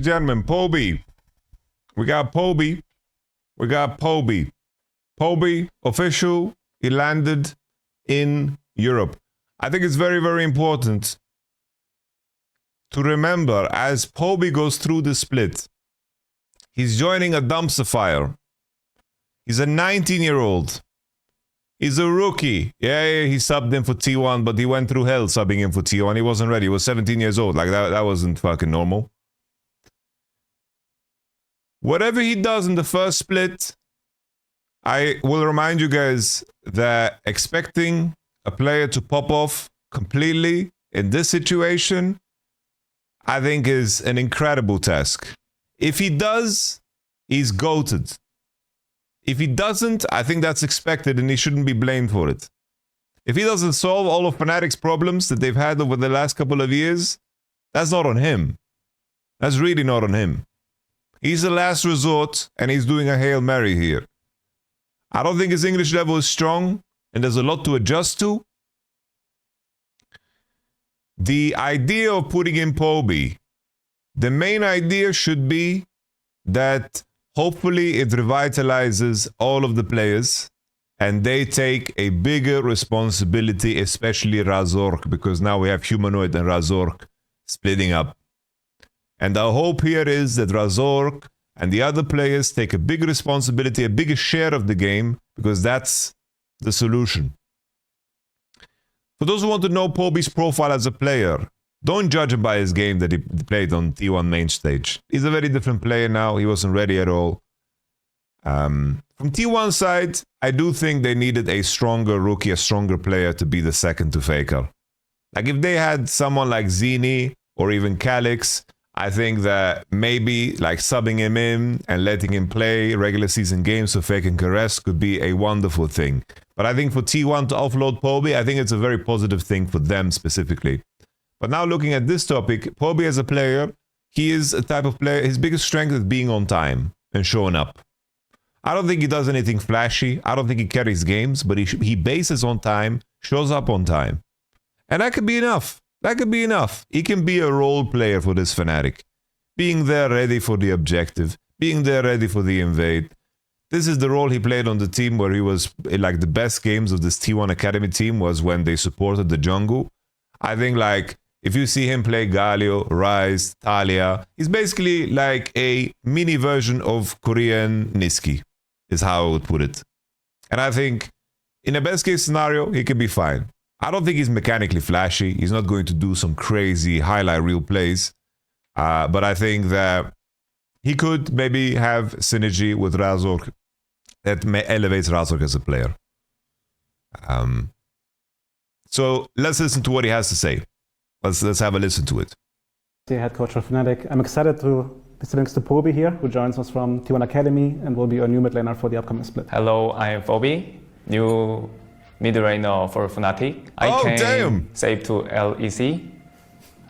gentlemen, Poby. We got Poby. We got Poby. Poby, official. He landed in Europe. I think it's very, very important to remember as Poby goes through the split, he's joining a dumpster fire. He's a 19-year-old. He's a rookie. Yeah, he subbed in for T1, but he went through hell subbing in for T1. He wasn't ready. He was 17 years old. Like, that wasn't fucking normal. Whatever he does in the first split, I will remind you guys that expecting a player to pop off completely in this situation, I think is an incredible task. If he does, he's goated. If he doesn't, I think that's expected and he shouldn't be blamed for it. If he doesn't solve all of Fnatic's problems that they've had over the last couple of years, that's not on him. That's really not on him. He's the last resort and he's doing a Hail Mary here. I don't think his English level is strong and there's a lot to adjust to. The idea of putting in Poby, the main idea should be that hopefully it revitalizes all of the players and they take a bigger responsibility, especially Razork, because now we have Humanoid and Razork splitting up. And the hope here is that Razork and the other players take a bigger responsibility, a bigger share of the game, because that's the solution. For those who want to know Poby's profile as a player, don't judge him by his game that he played on T1 main stage. He's a very different player now. He wasn't ready at all. From T1 side, I do think they needed a stronger rookie, a stronger player to be the second to Faker. Like if they had someone like Zini or even Calix, I think that maybe like subbing him in and letting him play regular season games so Faker can rest could be a wonderful thing. But I think for T1 to offload Poby, I think it's a very positive thing for them specifically. But now looking at this topic, Poby as a player, he is a type of player, his biggest strength is being on time and showing up. I don't think he does anything flashy. I don't think he carries games, but he bases on time, shows up on time. And that could be enough. That could be enough. He can be a role player for this Fnatic. Being there ready for the objective, being there ready for the invade. This is the role he played on the team where he was, like the best games of this T1 Academy team was when they supported the jungle. I think like, if you see him play Galio, Ryze, Talia, he's basically like a mini version of Korean Niski, is how I would put it. And I think in a best case scenario, he can be fine. I don't think he's mechanically flashy. He's not going to do some crazy highlight reel plays. But I think that he could maybe have synergy with Razork that elevates Razork as a player. So let's listen to what he has to say. Let's have a listen to it. The head coach of Fnatic. I'm excited to be sitting next to Poby here, who joins us from T1 Academy and will be our new mid laner for the upcoming split. Hello, I'm Poby, new mid laner for Fnatic. I can save to LEC.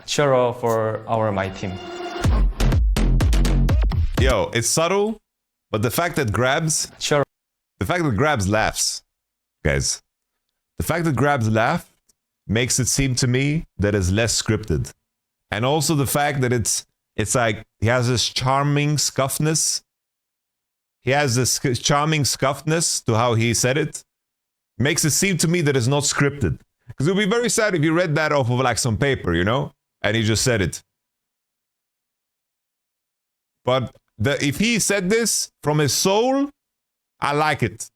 Cheer for my team. Yo, it's subtle, but the fact that Grabs laughs, guys. The fact that Grabs laugh makes it seem to me that it's less scripted. And also the fact that it's like he has this charming scuffness. He has this charming scuffness to how he said it. Makes it seem to me that it's not scripted. Because it would be very sad if you read that off of like some paper, you know? And he just said it. But if he said this from his soul, I like it.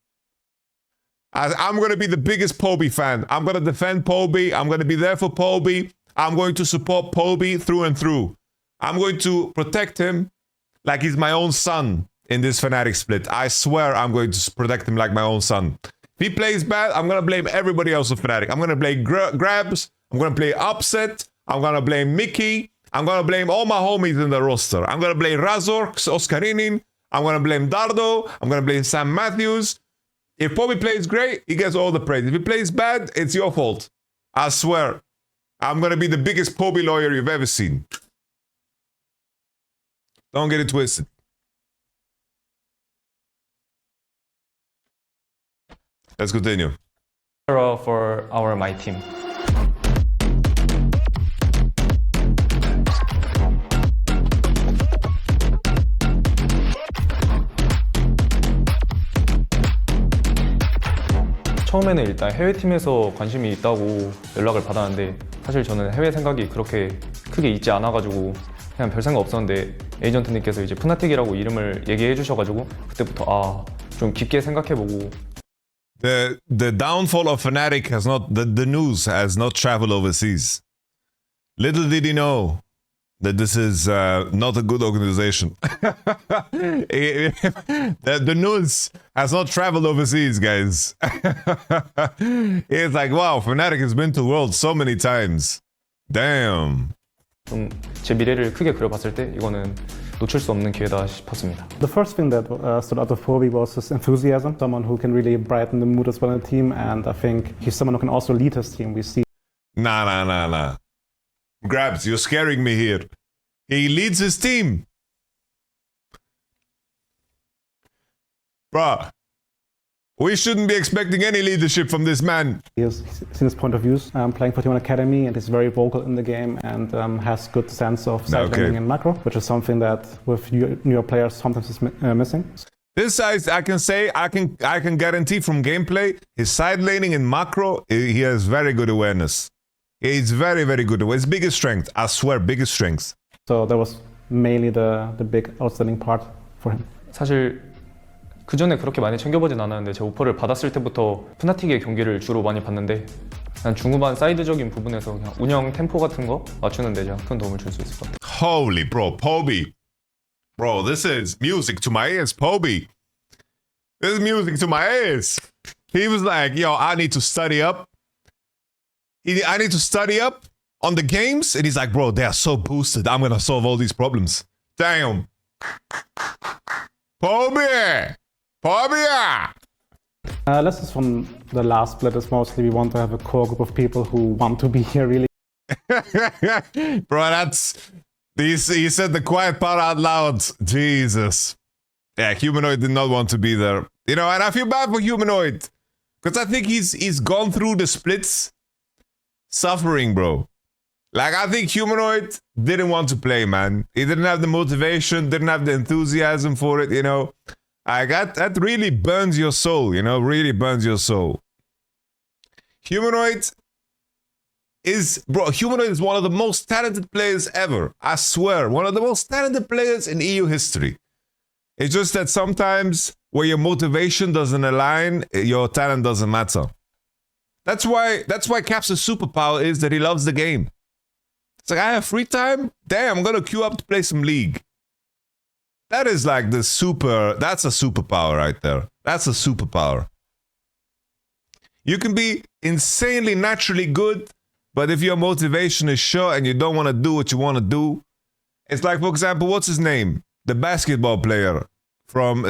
I'm going to be the biggest Poby fan. I'm going to defend Poby. I'm going to be there for Poby. I'm going to support Poby through and through. I'm going to protect him like he's my own son in this Fnatic split. I swear I'm going to protect him like my own son. If he plays bad, I'm going to blame everybody else of Fnatic. I'm going to blame Grabs. I'm going to play Upset. I'm going to blame Mickey. I'm going to blame all my homies in the roster. I'm going to blame Razork, Oscarinin. I'm going to blame Dardo. I'm going to blame Sam Matthews. If Poby plays great, he gets all the praise. If he plays bad, it's your fault. I swear. I'm going to be the biggest Poby lawyer you've ever seen. Don't get it twisted. Let's continue. Cheer for my team. 처음에는 일단 해외팀에서 관심이 있다고 연락을 받았는데 사실 저는 해외 생각이 그렇게 크게 있지 않아가지고 그냥 별 생각 없었는데 에이전트님께서 이제 푸나틱이라고 이름을 얘기해 주셔가지고 그때부터 좀 깊게 생각해보고 The downfall of Fnatic has not the news has not traveled overseas. Little did he know that this is not a good organization. The news has not traveled overseas, guys. It's like, wow, Fnatic has been to the world so many times. Damn. 좀 제 미래를 크게 그려봤을 때 이거는 놓칠 수 없는 기회다 싶었습니다. The first thing that stood out of Poby was his enthusiasm, someone who can really brighten the mood as well in the team, and I think he's someone who can also lead his team. We see. Nah. Grabs, you're scaring me here. He leads his team. Bruh, we shouldn't be expecting any leadership from this man. He has seen his point of views playing for T1 Academy, and he's very vocal in the game and has good sense of side laning and macro, which is something that with newer players sometimes is missing. This size, I can say, I can guarantee from gameplay, his side laning and macro, he has very good awareness. He's very, very good. His biggest strength, I swear, biggest strength. So that was mainly the big outstanding part for him. 사실 그 전에 그렇게 많이 챙겨보진 않았는데 제 오퍼를 받았을 때부터 푸나틱의 경기를 주로 많이 봤는데 난 중후반 사이드적인 부분에서 그냥 운영 템포 같은 거 맞추는 데 큰 도움을 줄 수 있을 것 같아요. Holy bro, Poby. Bro, this is music to my ears, Poby. This is music to my ears. He was like, yo, I need to study up. I need to study up on the games. And he's like, bro, they are so boosted. I'm going to solve all these problems. Damn. Poby! Lessons from the last split is mostly we want to have a core group of people who want to be here really. Bro, he said the quiet part out loud. Jesus. Yeah, Humanoid did not want to be there. You know, and I feel bad for Humanoid. Because I think he's gone through the splits suffering, bro. Like, I think Humanoid didn't want to play, man. He didn't have the motivation, didn't have the enthusiasm for it, you know. That really burns your soul, you know, really burns your soul. Humanoid is one of the most talented players ever. I swear, one of the most talented players in EU history. It's just that sometimes where your motivation doesn't align, your talent doesn't matter. That's why Cap's superpower is that he loves the game. It's like, I have free time? Damn, I'm gonna queue up to play some League. That is like that's a superpower right there. That's a superpower. You can be insanely naturally good, but if your motivation is short and you don't want to do what you want to do, it's like, for example, what's his name? The basketball player from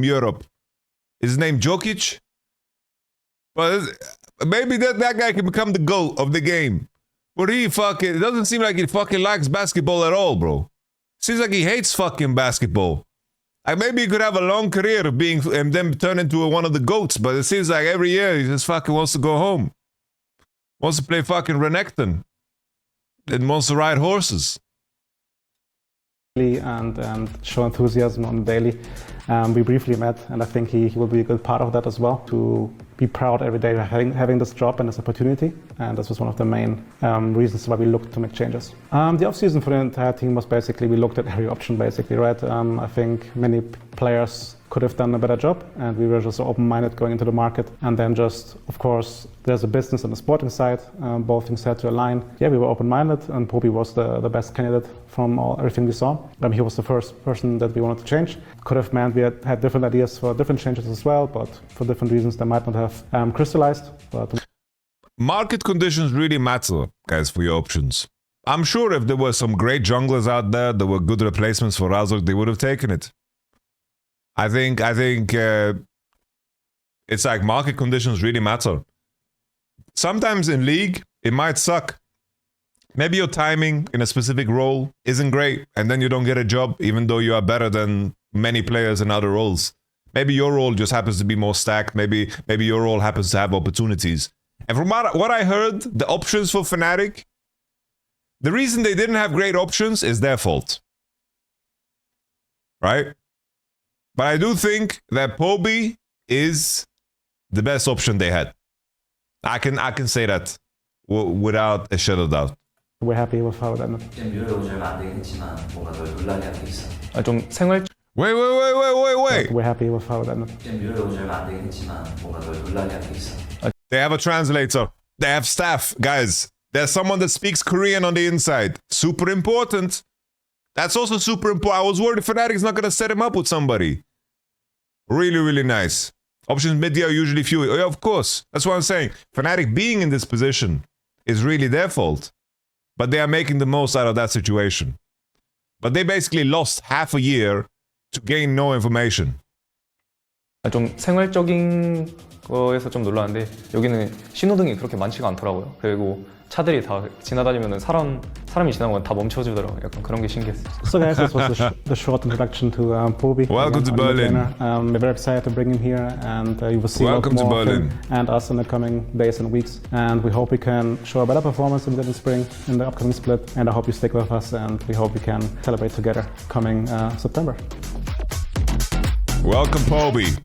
Europe. Is his name Jokic? Well, maybe that guy can become the GOAT of the game. But it doesn't seem like he fucking likes basketball at all, bro. Seems like he hates fucking basketball. Like, maybe he could have a long career of being and then turn into one of the GOATs, but it seems like every year he just fucking wants to go home. Wants to play fucking Renekton. And wants to ride horses. And show enthusiasm on the daily. We briefly met, and I think he will be a good part of that as well, to be proud every day having this job and this opportunity, and this was one of the main reasons why we looked to make changes. The off-season for the entire team was basically, we looked at every option basically, right? I think many players could have done a better job, and we were just open-minded going into the market. And then just, of course, there's a business and a sporting side, both things had to align. Yeah, we were open-minded, and Poby was the best candidate from everything we saw. He was the first person that we wanted to change. Could have meant we had different ideas for different changes as well, but for different reasons they might not have crystallized. But market conditions really matter, guys, for your options. I'm sure if there were some great junglers out there that were good replacements for Razork, they would have taken it. I think it's like market conditions really matter. Sometimes in League, it might suck. Maybe your timing in a specific role isn't great, and then you don't get a job, even though you are better than many players in other roles. Maybe your role just happens to be more stacked. Maybe your role happens to have opportunities. And from what I heard, the options for Fnatic, the reason they didn't have great options is their fault. Right? But I do think that Poby is the best option they had. I can say that without a shadow of doubt. We're happy with how it ended. 뮤를 오지 얼마 안 되긴 했지만 뭔가 널 놀라게 한 게 있어. 좀 생활 Wait. We're happy with how it ended. 뮤를 오지 얼마 안 되긴 했지만 뭔가 널 놀라게 한 게 있어. They have a translator. They have staff, guys. There's someone that speaks Korean on the inside. Super important. That's also super important. I was worried Fnatic's not going to set him up with somebody. Really, really nice. Options mid-tier are usually few. Oh, yeah, of course. That's what I'm saying. Fnatic being in this position is really their fault. But they are making the most out of that situation. But they basically lost half a year to gain no information. 좀 생활적인 거에서 좀 놀랐는데 여기는 신호등이 그렇게 많지가 않더라고요. 그리고 차들이 다 지나다니면은 사람이 지나가면 다 멈춰주더라고요. 약간 그런 게 신기했어요. So guys, this was the short introduction to Poby. Welcome to Berlin. We're very excited to bring him here, and you will see Welcome to more of him Berlin. and us in the coming days and weeks. And we hope we can show a better performance than we did in spring in the upcoming split. And I hope you stick with us, and we hope we can celebrate together coming September. Welcome, Poby.